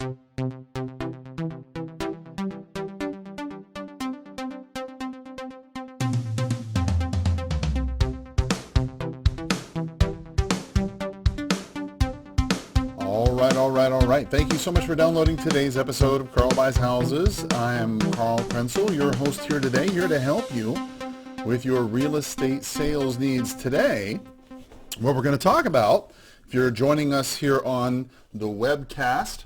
All right. Thank you so much for downloading today's episode of Carl Buys Houses. I am Carl Prenzel, your host here today, here to help you with your real estate sales needs. Today, what we're going to talk about, if you're joining us here on the webcast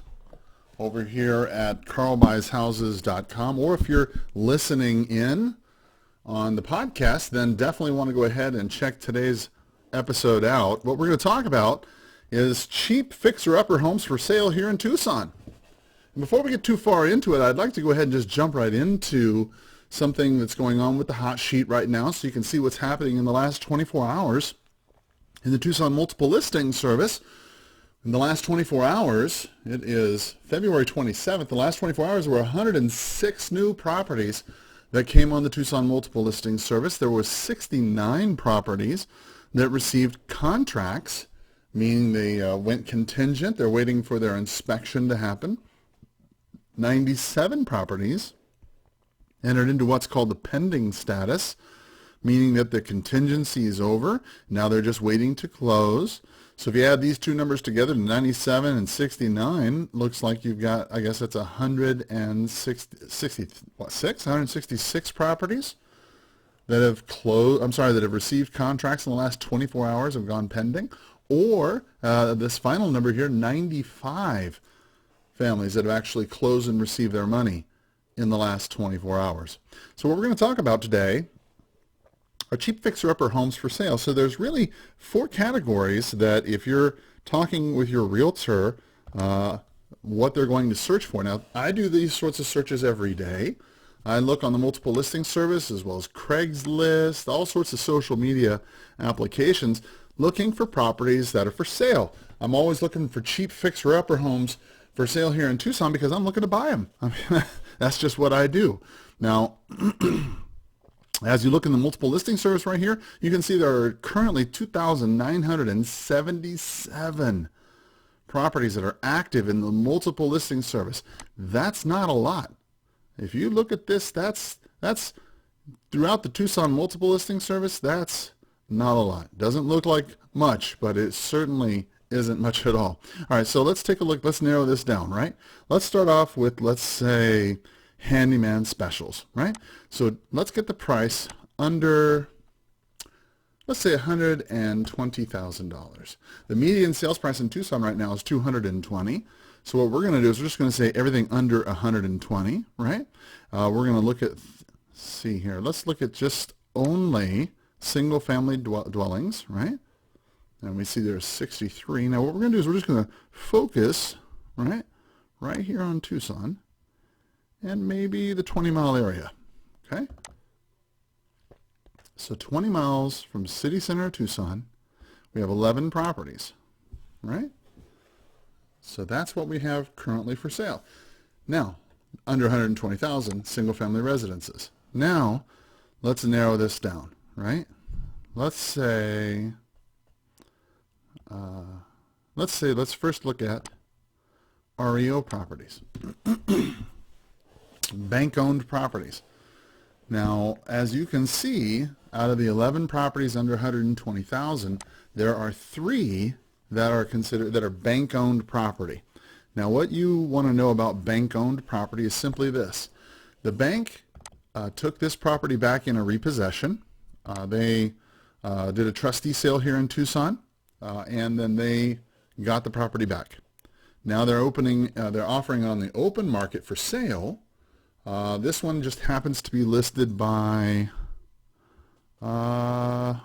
over here at carlbuyshouses.com, or if you're listening in on the podcast, then definitely want to go ahead and check today's episode out. What we're going to talk about is cheap fixer-upper homes for sale here in Tucson. And before we get too far into it, I'd like to go ahead and just jump right into something that's going on with the hot sheet right now so you can see what's happening in the last 24 hours in the Tucson Multiple Listing Service. In the last 24 hours, it is February 27th, the last 24 hours there were 106 new properties that came on the Tucson Multiple Listing Service. There were 69 properties that received contracts, meaning they went contingent. They're waiting for their inspection to happen. 97 properties entered into what's called the pending status, meaning that the contingency is over. Now they're just waiting to close. So if you add these two numbers together, 97 and 69, looks like you've got, I guess that's 166 properties that have that have received contracts in the last 24 hours, have gone pending. Or this final number here, 95 families that have actually closed and received their money in the last 24 hours. So what we're going to talk about today are cheap fixer-upper homes for sale. So there's really four categories that if you're talking with your realtor, what they're going to search for. Now, I do these sorts of searches every day. I look on the Multiple Listing Service as well as Craigslist, all sorts of social media applications, looking for properties that are for sale. I'm always looking for cheap fixer-upper homes for sale here in Tucson because I'm looking to buy them. I mean, that's just what I do. Now, as you look in the Multiple Listing Service right here, you can see there are currently 2,977 properties that are active in the Multiple Listing Service. That's not a lot. If you look at this, that's throughout the Tucson Multiple Listing Service, that's not a lot. Doesn't look like much, but it certainly isn't much at all. All right, so let's take a look. Let's narrow this down, right? Let's start off with, let's say, handyman specials, right? So let's get the price under, let's say, $120,000. The median sales price in Tucson right now is $220,000. So what we're going to do is we're just going to say everything under $120,000, right? We're going to look at, see here, let's look at just only single-family dwellings, right? And we see there's 63. Now what we're going to do is we're just going to focus, right here on Tucson and maybe the 20-mile area, okay? So 20 miles from city center of Tucson, we have 11 properties, right? So that's what we have currently for sale. Now, under 120,000 single-family residences. Now, let's narrow this down, right? Let's first look at REO properties, bank-owned properties. Now, as you can see, out of the 11 properties under 120,000, there are 3 that are bank-owned property. Now, what you want to know about bank-owned property is simply this: the bank took this property back in a repossession. They did a trustee sale here in Tucson, and then they got the property back. Now they're offering on the open market for sale. This one just happens to be listed by Paul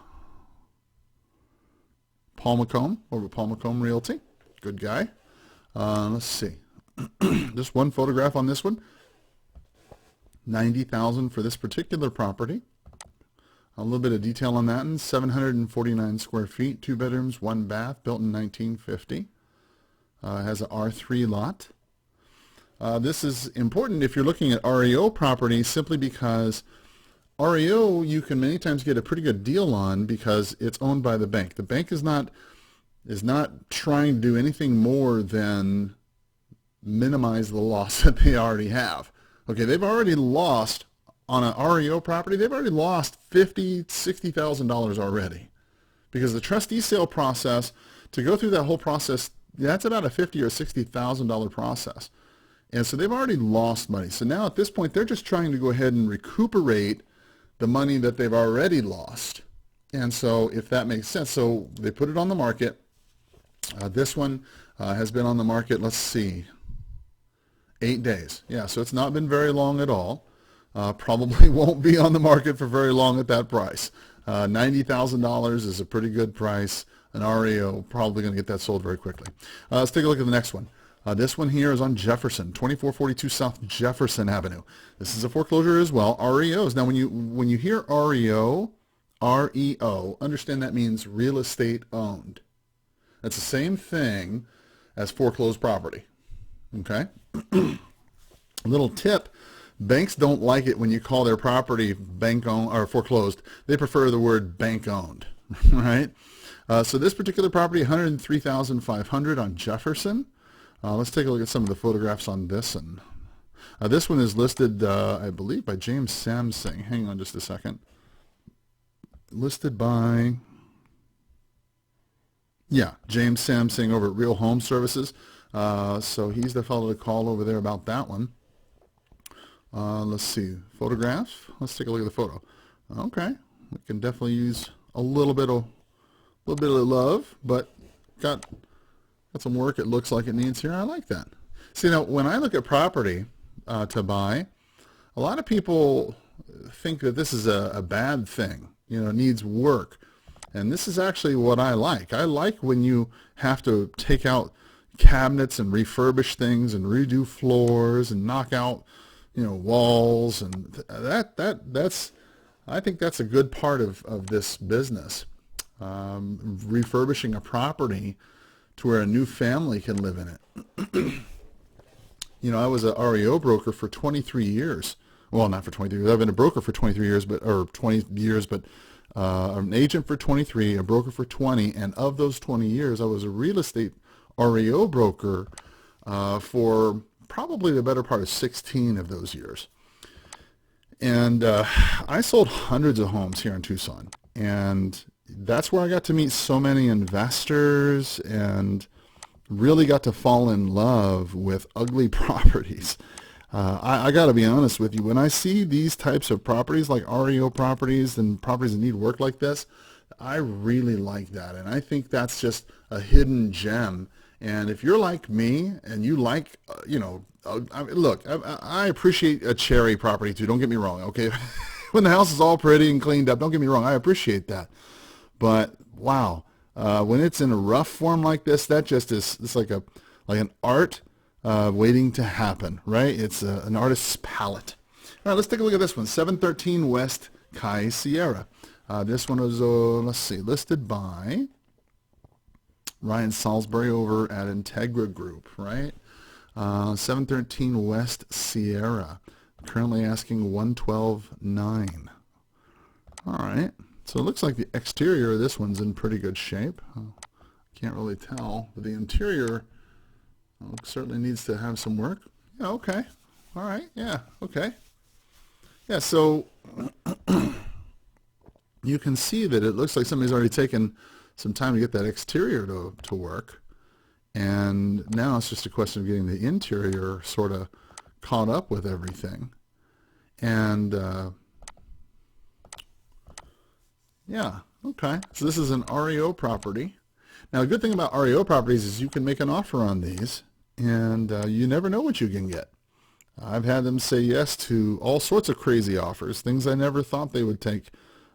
McComb over Paul McComb Realty. Good guy. Let's see. Just one photograph on this one. $90,000 for this particular property. A little bit of detail on that one. 749 square feet, 2 bedrooms, 1 bath, built in 1950. Has an R3 lot. This is important if you're looking at REO property, simply because REO you can many times get a pretty good deal on because it's owned by the bank. The bank is not trying to do anything more than minimize the loss that they already have. Okay, they've already lost on an REO property. They've already lost $50,000, $60,000 already, because the trustee sale process, to go through that whole process, that's about a $50,000 or $60,000 process. And so they've already lost money. So now at this point, they're just trying to go ahead and recuperate the money that they've already lost. And so if that makes sense, so they put it on the market. This one has been on the market, let's see, 8 days. Yeah, so it's not been very long at all. Probably won't be on the market for very long at that price. $90,000 is a pretty good price. An REO, probably going to get that sold very quickly. Let's take a look at the next one. This one here is on Jefferson, 2442 South Jefferson Avenue. This is a foreclosure as well, REOs. Now, when you hear REO, understand that means real estate owned. That's the same thing as foreclosed property. Okay? Little tip, banks don't like it when you call their property bank owned or foreclosed. They prefer the word bank owned, right? So this particular property, $103,500 on Jefferson. Let's take a look at some of the photographs on this one. This one is listed, I believe, by James Samsing. Hang on just a second. Listed by, yeah, James Samsing over at Real Home Services. So he's the fellow to call over there about that one. Let's see, photograph. Let's take a look at the photo. Okay, we can definitely use a little bit of love, but got some work it looks like it needs here. I like that. See, now when I look at property to buy, a lot of people think that this is a bad thing. You know, it needs work. And this is actually what I like. I like when you have to take out cabinets and refurbish things and redo floors and knock out, you know, walls, and that's I think that's a good part of this business. Refurbishing a property to where a new family can live in it. You know, I was a REO broker for 23 years. Well, not for 23 years. I've been a broker for 23 years, but an agent for 23, a broker for 20, and of those 20 years, I was a real estate REO broker for probably the better part of 16 of those years. And I sold hundreds of homes here in Tucson, and that's where I got to meet so many investors and really got to fall in love with ugly properties. I got to be honest with you, when I see these types of properties like REO properties and properties that need work like this, I really like that, and I think that's just a hidden gem. And if you're like me and you like, you know, look, I appreciate a cherry property too, don't get me wrong, okay? When the house is all pretty and cleaned up, don't get me wrong, I appreciate that. But wow, when it's in a rough form like this, that just is, it's like an art waiting to happen, right? It's an artist's palette. All right, let's take a look at this one, 713 West Kai Sierra. This one was, let's see, listed by Ryan Salisbury over at Integra Group, right? 713 West Sierra. Currently asking $112,900. All right. So it looks like the exterior of this one's in pretty good shape. Can't really tell, but the interior certainly needs to have some work. Yeah, okay. All right. Yeah, okay. Yeah, so you can see that it looks like somebody's already taken some time to get that exterior to work. And now it's just a question of getting the interior sort of caught up with everything. And yeah, okay. So this is an REO property. Now, the good thing about REO properties is you can make an offer on these, and you never know what you can get. I've had them say yes to all sorts of crazy offers, things I never thought they would take,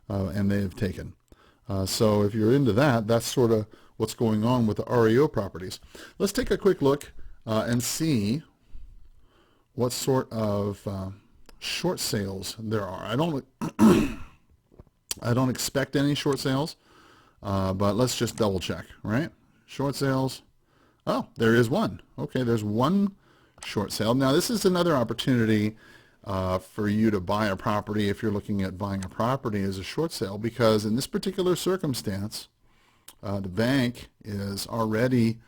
and they have taken. So if you're into that, that's sort of what's going on with the REO properties. Let's take a quick look and see what sort of short sales there are. I don't expect any short sales, but let's just double check, right? Short sales. Oh, there is one. Okay, there's one short sale. Now, this is another opportunity for you to buy a property if you're looking at buying a property as a short sale, because in this particular circumstance, the bank is already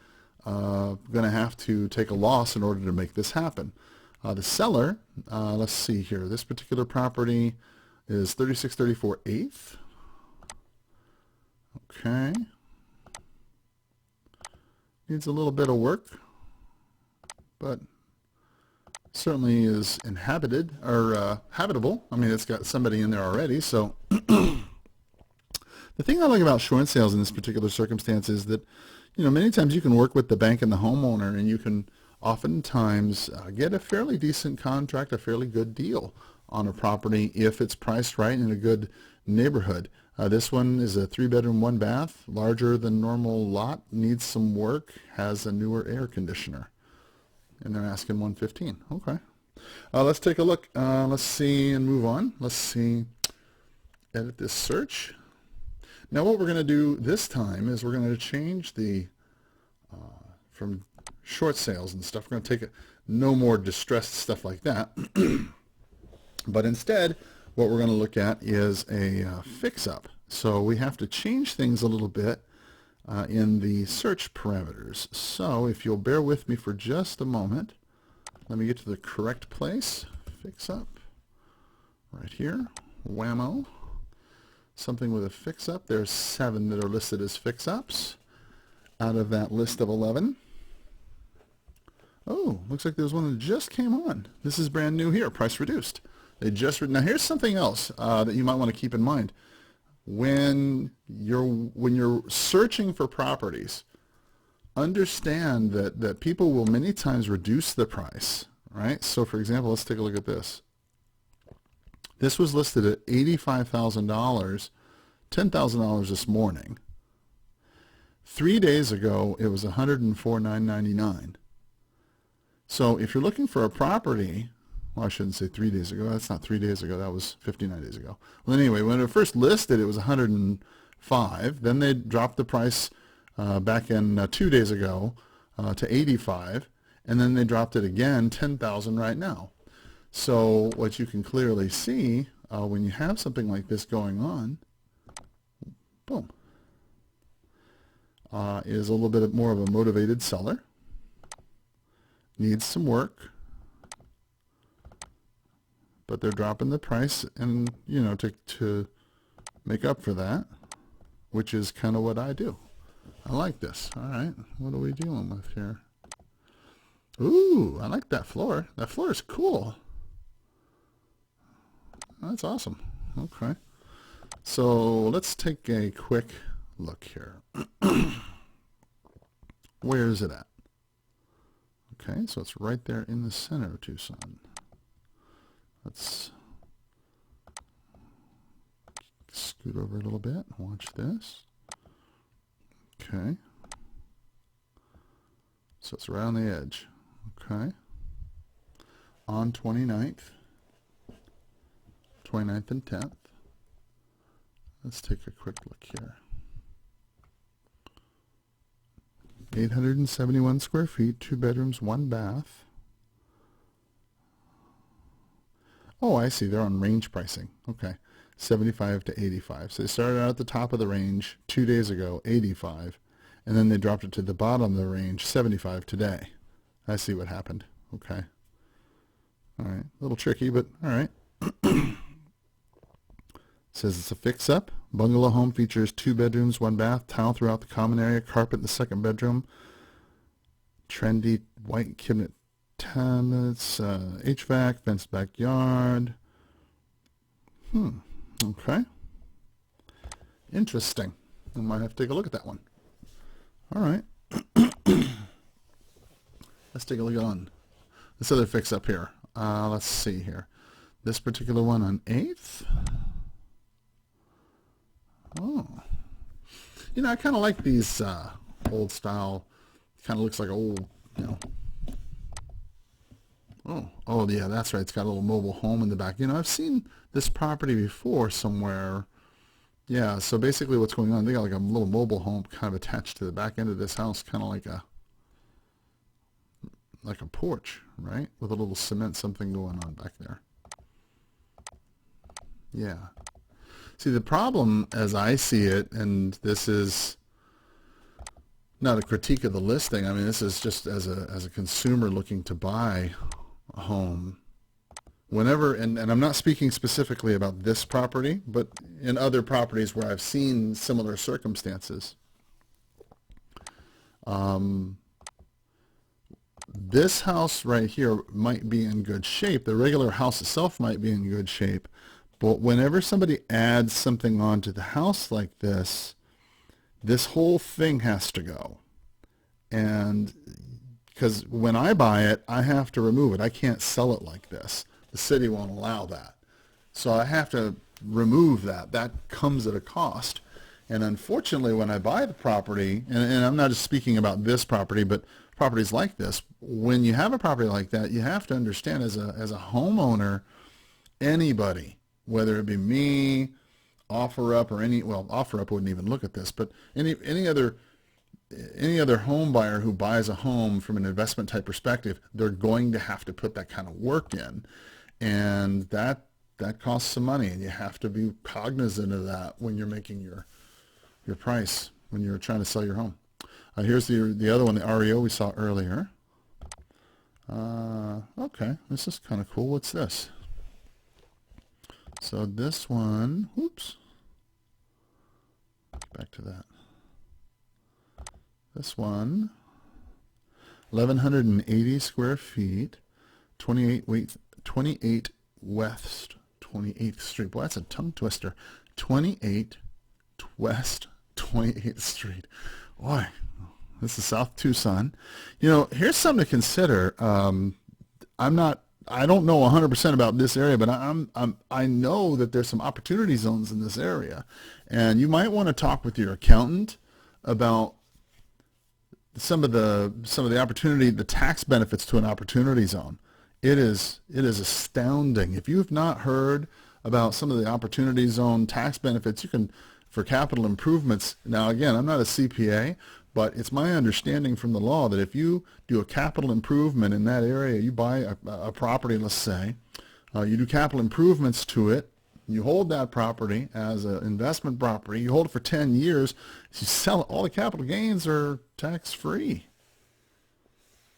going to have to take a loss in order to make this happen. The seller, let's see here, this particular property is 3634 8th. Okay. Needs a little bit of work, but certainly is inhabited or habitable. I mean, it's got somebody in there already. So the thing I like about short sales in this particular circumstance is that, many times you can work with the bank and the homeowner, and you can oftentimes get a fairly decent contract, a fairly good deal on a property if it's priced right in a good neighborhood. This one is a 3-bedroom, 1-bath, larger than normal lot, needs some work, has a newer air conditioner, and they're asking $115. Okay. Let's take a look. Let's see and move on. Let's see. Edit this search. Now what we're going to do this time is we're going to change the from short sales and stuff. We're going to take no more distressed stuff like that. But instead, what we're going to look at is a fix-up. So we have to change things a little bit in the search parameters. So if you'll bear with me for just a moment, let me get to the correct place. Fix-up. Right here. Whammo. Something with a fix-up. There's 7 that are listed as fix-ups out of that list of 11. Oh, looks like there's one that just came on. This is brand new here, price reduced. They just now here's something else that you might want to keep in mind when you're searching for properties. Understand that people will many times reduce the price, right? So for example, let's take a look at this. This was listed at $85,000, $10,000 this morning. 3 days ago, it was $104,999. So if you're looking for a property, well, I shouldn't say 3 days ago. That's not 3 days ago. That was 59 days ago. Well, anyway, when it first listed, it was 105. Then they dropped the price back in 2 days ago to 85, and then they dropped it again, 10,000 right now. So what you can clearly see when you have something like this going on, boom, is a little bit more of a motivated seller. Needs some work, but they're dropping the price, and to make up for that, which is kind of what I do. I like this. All right, what are we dealing with here? Ooh, I like that floor. That floor is cool. That's awesome. Okay, so let's take a quick look here. Where is it at? Okay, so it's right there in the center of Tucson. Let's scoot over a little bit. Watch this. Okay. So it's right on the edge. Okay. On 29th and 10th. Let's take a quick look here. 871 square feet, 2 bedrooms, 1 bath. Oh, I see. They're on range pricing. Okay. 75 to 85. So they started out at the top of the range 2 days ago, 85, and then they dropped it to the bottom of the range, 75 today. I see what happened. Okay. All right. A little tricky, but all right. Says it's a fix-up. Bungalow home features 2 bedrooms, 1 bath, tile throughout the common area, carpet in the 2nd bedroom, trendy white cabinet cabinets, HVAC, fenced backyard. Okay. Interesting. I might have to take a look at that one. All right. Let's take a look on this other fix-up here. Let's see here. This particular one on 8th. Oh, I kind of like these old style. Kind of looks like old, Oh, yeah, that's right. It's got a little mobile home in the back. I've seen this property before somewhere. Yeah, so basically what's going on, they got like a little mobile home kind of attached to the back end of this house, kind of like a porch, right? With a little cement something going on back there. Yeah. See, the problem as I see it, and this is not a critique of the listing. I mean, this is just as a consumer looking to buy a home. Whenever, and I'm not speaking specifically about this property, but in other properties where I've seen similar circumstances. This house right here might be in good shape. The regular house itself might be in good shape. But whenever somebody adds something onto the house like this whole thing has to go. And because when I buy it, I have to remove it. I can't sell it like this. The city won't allow that. So I have to remove that. That comes at a cost. And unfortunately, when I buy the property, and I'm not just speaking about this property, but properties like this, when you have a property like that, you have to understand as a homeowner, anybody, whether it be me, OfferUp, or OfferUp wouldn't even look at this, but any other home buyer who buys a home from an investment type perspective, they're going to have to put that kind of work in, and that costs some money, and you have to be cognizant of that when you're making your price, when you're trying to sell your home. Here's the other one, the REO we saw earlier. Okay, this is kind of cool. What's this? So this one, whoops, back to that. This one, 1,180 square feet, 28 West 28th Street. Boy, that's a tongue twister. 28 West 28th Street. Boy, this is South Tucson. You know, here's something to consider. I don't know 100% about this area, but I know that there's some opportunity zones in this area, and you might want to talk with your accountant about some of the opportunity, the tax benefits to an opportunity zone. It is astounding. If you've not heard about some of the opportunity zone tax benefits, you can, for capital improvements. Now, again, I'm not a CPA, but it's my understanding from the law that if you do a capital improvement in that area, you buy a property, let's say, you do capital improvements to it, you hold that property as an investment property, you hold it for 10 years, you sell it, all the capital gains are tax-free.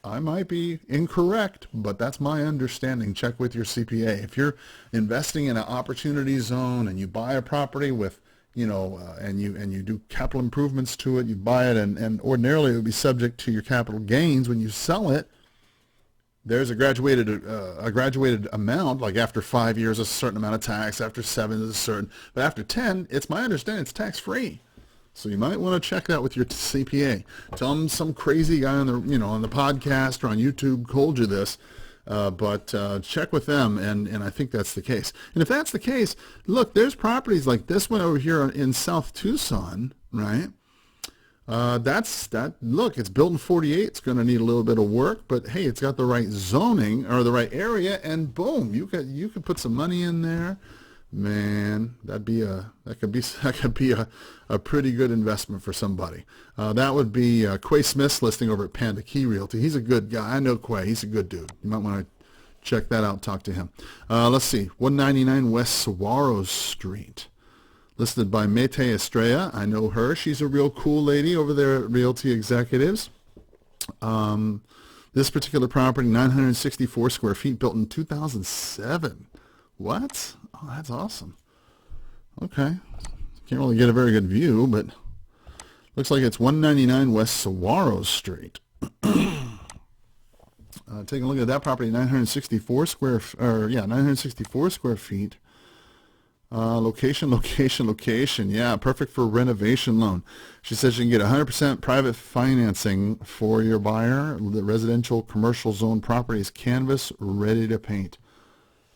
I might be incorrect, but that's my understanding. Check with your CPA. If you're investing in an opportunity zone and you buy a property with, and you do capital improvements to it, you buy it, and ordinarily it would be subject to your capital gains when you sell it. There's a graduated amount, like after 5 years, a certain amount of tax, after 7 is a certain, but after 10, it's my understanding it's tax-free. So you might want to check that with your CPA. Tell them some crazy guy on the podcast or on YouTube told you this, but check with them, and I think that's the case. And if that's the case, look, there's properties like this one over here in South Tucson, right? Look, it's built in 48. It's going to need a little bit of work, but hey, it's got the right zoning or the right area, and boom, you could put some money in there. Man, that could be a pretty good investment for somebody. That would be Quay Smith's listing over at Panda Key Realty. He's a good guy. I know Quay. He's a good dude. You might want to check that out. Talk to him. Let's see. 199 West Saguaro Street. Listed by Mete Estrella. I know her. She's a real cool lady over there at Realty Executives. This particular property, 964 square feet, built in 2007. What? Oh, that's awesome. Okay. Can't really get a very good view, but looks like it's 199 West Saguaro Street. Taking a look at that property, 964 square feet. Location. Yeah, perfect for renovation loan. She says you can get 100% private financing for your buyer. The residential commercial zone property is canvas ready to paint.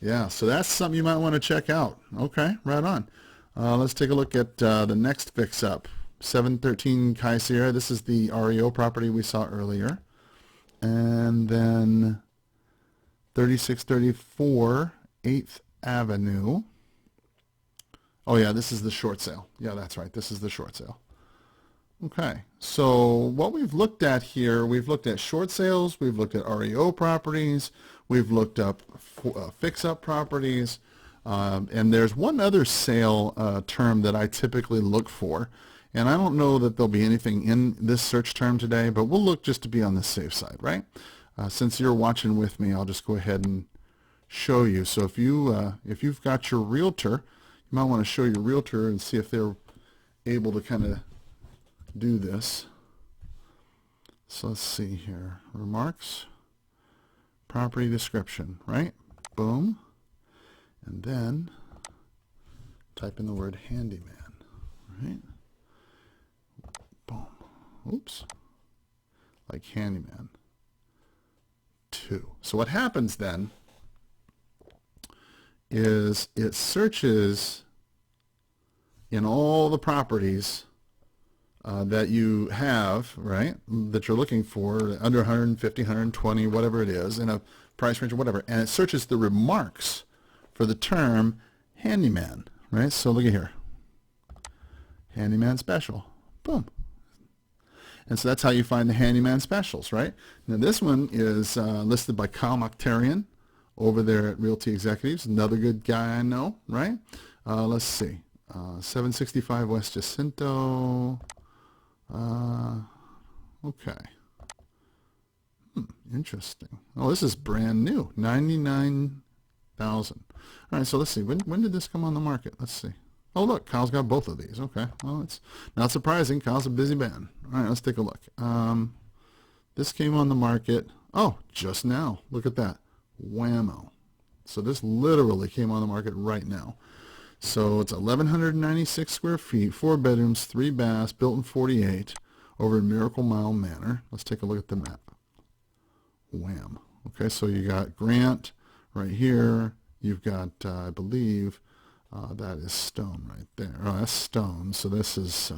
Yeah, so that's something you might want to check out. Okay, right on. Let's take a look at the next fix-up. 713 Kai Sierra. This is the REO property we saw earlier. And then 3634 8th Avenue. Oh, yeah, this is the short sale. Yeah, that's right. This is the short sale. Okay, so what we've looked at here, we've looked at short sales, we've looked at REO properties, we've looked up fix-up properties, and there's one other sale term that I typically look for, And I don't know that there'll be anything in this search term today, but we'll look just to be on the safe side, right? Since you're watching with me, I'll just go ahead and show you. So if you've got your realtor, you might want to show your realtor and see if they're able to kind of do this. So let's see here. Remarks, property description, right? Boom. And then type in the word handyman, right? Boom. Oops. Like handyman 2. So what happens then is it searches in all the properties that you have, right, that you're looking for, under 150, 120, whatever it is, in a price range or whatever, and it searches the remarks for the term handyman, right? So look at here. Handyman special. Boom. And so that's how you find the handyman specials, right? Now this one is listed by Kyle Mokhtarian over there at Realty Executives, another good guy I know, right? Let's see. 765 West Jacinto. Okay. Interesting. Oh, this is brand new. 99,000. All right, so let's see. When did this come on the market? Let's see. Oh, look, Kyle's got both of these. Okay. Well, it's not surprising. Kyle's a busy man. All right, let's take a look. This came on the market. Oh, just now. Look at that. Whammo. So this literally came on the market right now. So it's 1,196 square feet, 4 bedrooms, 3 baths, built in 48, over in Miracle Mile Manor. Let's take a look at the map. Wham. Okay, so you got Grant right here. You've got, I believe, that is Stone right there. Oh, that's Stone. So this is,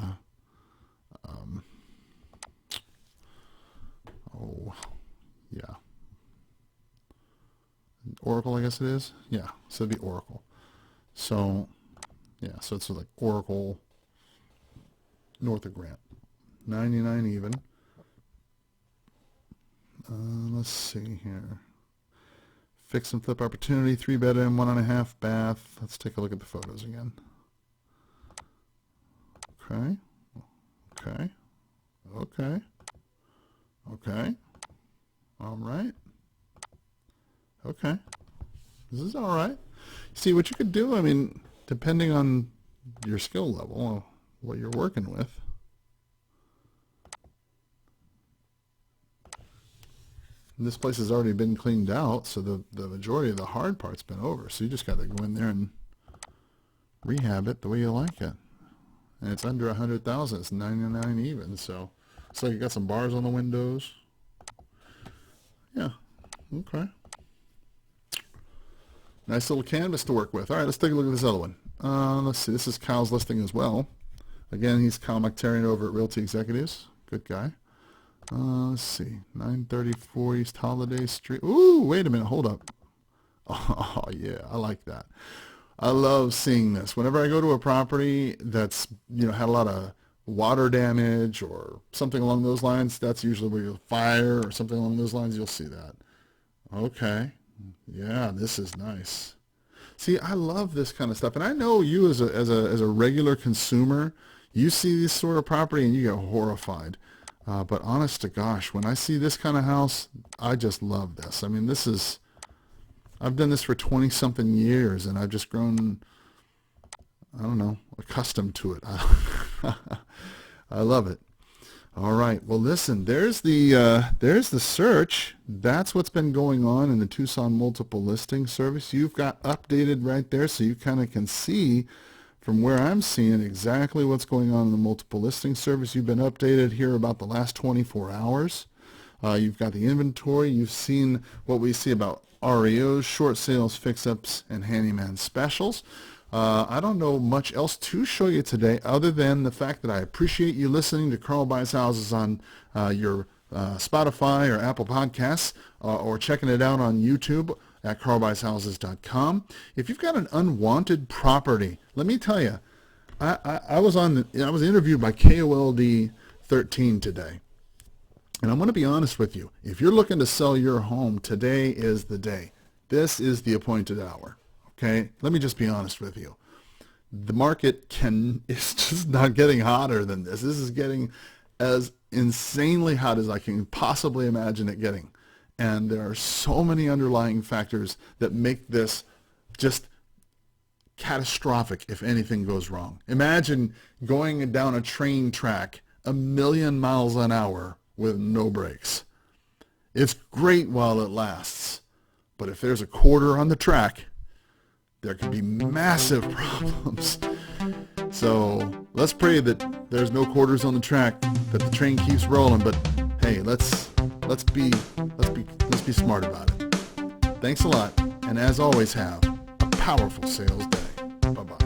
oh, yeah. Oracle, I guess it is. Yeah, so it'd be Oracle. So, yeah, so it's like Oracle, north of Grant. 99 even. Let's see here. Fix and flip opportunity, 3 bedroom, 1.5 bath. Let's take a look at the photos again. Okay. Okay. Okay. Okay. All right. Okay. This is all right. See, what you could do, I mean, depending on your skill level, what you're working with. This place has already been cleaned out, so the majority of the hard part's been over. So you just got to go in there and rehab it the way you like it. And it's under 100,000. It's 99 even. So you got some bars on the windows. Yeah. Okay. Nice little canvas to work with. All right, let's take a look at this other one. Let's see. This is Kyle's listing as well. Again, he's Kyle Mokhtarian over at Realty Executives. Good guy. Let's see. 934 East Holiday Street. Ooh, wait a minute. Hold up. Oh, yeah. I like that. I love seeing this. Whenever I go to a property that's, had a lot of water damage or something along those lines, that's usually where you'll fire or something along those lines, you'll see that. Okay. Yeah, this is nice. See, I love this kind of stuff, and I know you as a regular consumer, you see this sort of property and you get horrified. But honest to gosh, when I see this kind of house, I just love this. I mean, I've done this for 20-something years, and I've just grown, I don't know, accustomed to it. I love it. All right. Well, listen, there's the search. That's what's been going on in the Tucson Multiple Listing Service. You've got updated right there, so you kind of can see from where I'm seeing exactly what's going on in the Multiple Listing Service. You've been updated here about the last 24 hours. You've got the inventory. You've seen what we see about REOs, short sales, fix-ups, and handyman specials. I don't know much else to show you today other than the fact that I appreciate you listening to Carl Buys Houses on your Spotify or Apple Podcasts or checking it out on YouTube at carlbuyshouses.com. If you've got an unwanted property, let me tell you, I was interviewed by KOLD 13 today. And I'm going to be honest with you. If you're looking to sell your home, today is the day. This is the appointed hour. Okay, let me just be honest with you. The market is just not getting hotter than this. This is getting as insanely hot as I can possibly imagine it getting. And there are so many underlying factors that make this just catastrophic if anything goes wrong. Imagine going down a train track 1,000,000 miles an hour with no brakes. It's great while it lasts, but if there's a quarter on the track, there could be massive problems. So let's pray that there's no quarters on the track, that the train keeps rolling. But hey, let's be smart about it. Thanks a lot, and as always, have a powerful sales day. Bye-bye.